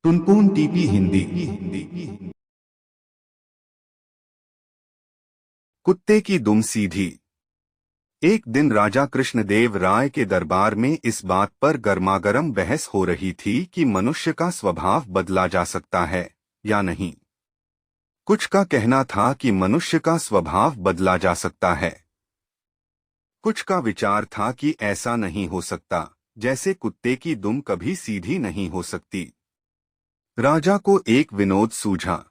Tuntun TP Hindi. कुत्ते की दुम सीधी। एक दिन राजा कृष्णदेव राय के दरबार में इस बात पर गर्मागर्म बहस हो रही थी कि मनुष्य का स्वभाव बदला जा सकता है या नहीं। कुछ का कहना था कि मनुष्य का स्वभाव बदला जा सकता है। कुछ का विचार था कि ऐसा नहीं हो सकता, जैसे कुत्ते की दुम कभी सीधी नहीं हो सकती। राजा को एक विनोद सूझा।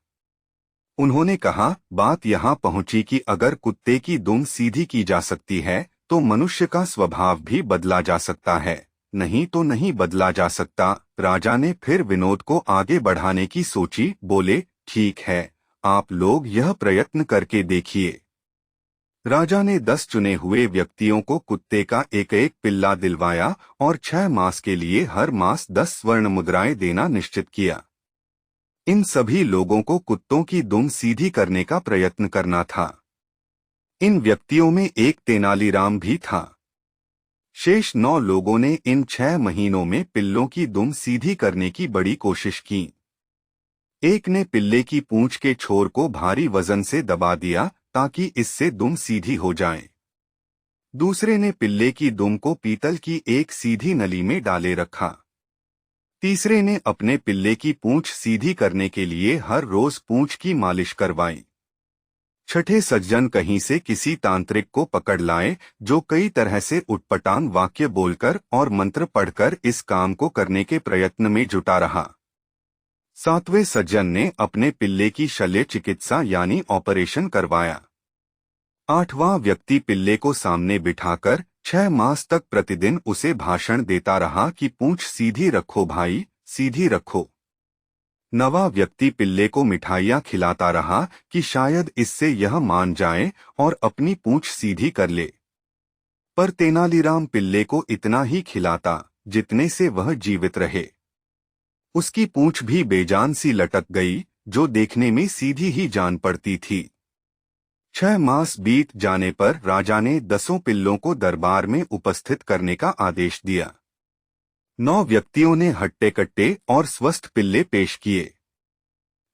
उन्होंने कहा, बात यहाँ पहुंची कि अगर कुत्ते की दुम सीधी की जा सकती है तो मनुष्य का स्वभाव भी बदला जा सकता है, नहीं तो नहीं बदला जा सकता। राजा ने फिर विनोद को आगे बढ़ाने की सोची। बोले, ठीक है, आप लोग यह प्रयत्न करके देखिए। राजा ने 10 चुने हुए व्यक्तियों को कुत्ते का एक एक पिल्ला दिलवाया और 6 मास के लिए हर मास 10 स्वर्ण मुद्राएं देना निश्चित किया। इन सभी लोगों को कुत्तों की दुम सीधी करने का प्रयत्न करना था। इन व्यक्तियों में एक तेनालीराम भी था। शेष 9 लोगों ने इन 6 महीनों में पिल्लों की दुम सीधी करने की बड़ी कोशिश की। एक ने पिल्ले की पूंछ के छोर को भारी वजन से दबा दिया ताकि इससे दुम सीधी हो जाए। दूसरे ने पिल्ले की दुम को पीतल की एक सीधी नली में डाले रखा। तीसरे ने अपने पिल्ले की पूंछ सीधी करने के लिए हर रोज पूंछ की मालिश करवाई। छठे सज्जन कहीं से किसी तांत्रिक को पकड़ लाए जो कई तरह से उटपटांग वाक्य बोलकर और मंत्र पढ़कर इस काम को करने के प्रयत्न में जुटा रहा। 7वें सज्जन ने अपने पिल्ले की शल्य चिकित्सा यानी ऑपरेशन करवाया। 8वां व्यक्ति पिल्ले को सामने बिठाकर 6 मास तक प्रतिदिन उसे भाषण देता रहा कि पूंछ सीधी रखो भाई, सीधी रखो। 9वां व्यक्ति पिल्ले को मिठाइयाँ खिलाता रहा कि शायद इससे यह मान जाए और अपनी पूंछ सीधी कर ले। पर तेनालीराम पिल्ले को इतना ही खिलाता जितने से वह जीवित रहे। उसकी पूंछ भी बेजान सी लटक गई, जो देखने में सीधी ही जान पड़ती थी। 6 मास बीत जाने पर राजा ने 10 पिल्लों को दरबार में उपस्थित करने का आदेश दिया। 9 व्यक्तियों ने हट्टे-कट्टे और स्वस्थ पिल्ले पेश किए।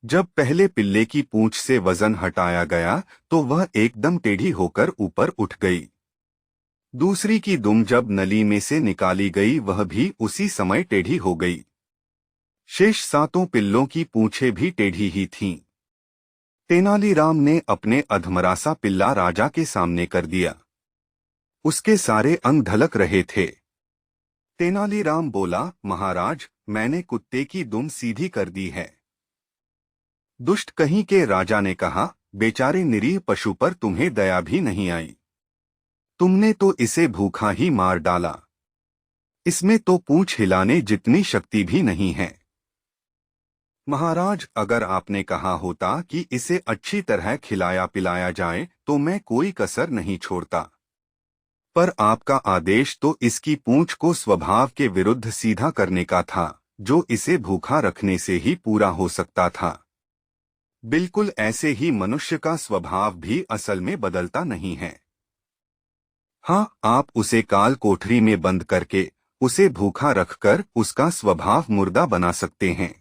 जब पहले पिल्ले की पूंछ से वजन हटाया गया तो वह एकदम टेढ़ी होकर ऊपर उठ गई। दूसरी की दुम जब नली में से निकाली गई वह भी उसी समय टेढ़ी हो गई। शेष 7 पिल्लों की पूंछें भी टेढ़ी ही थीं। तेनालीराम ने अपने अधमरासा पिल्ला राजा के सामने कर दिया। उसके सारे अंग ढलक रहे थे। तेनालीराम बोला, महाराज, मैंने कुत्ते की दुम सीधी कर दी है। दुष्ट कहीं के राजा ने कहा, बेचारे निरीह पशु पर तुम्हें दया भी नहीं आई। तुमने तो इसे भूखा ही मार डाला। इसमें तो पूंछ हिलाने जितनी शक्ति भी नहीं है। महाराज, अगर आपने कहा होता कि इसे अच्छी तरह खिलाया पिलाया जाए तो मैं कोई कसर नहीं छोड़ता। पर आपका आदेश तो इसकी पूंछ को स्वभाव के विरुद्ध सीधा करने का था, जो इसे भूखा रखने से ही पूरा हो सकता था। बिल्कुल ऐसे ही मनुष्य का स्वभाव भी असल में बदलता नहीं है। हाँ, आप उसे काल कोठरी में बंद करके उसे भूखा रखकर उसका स्वभाव मुर्दा बना सकते हैं।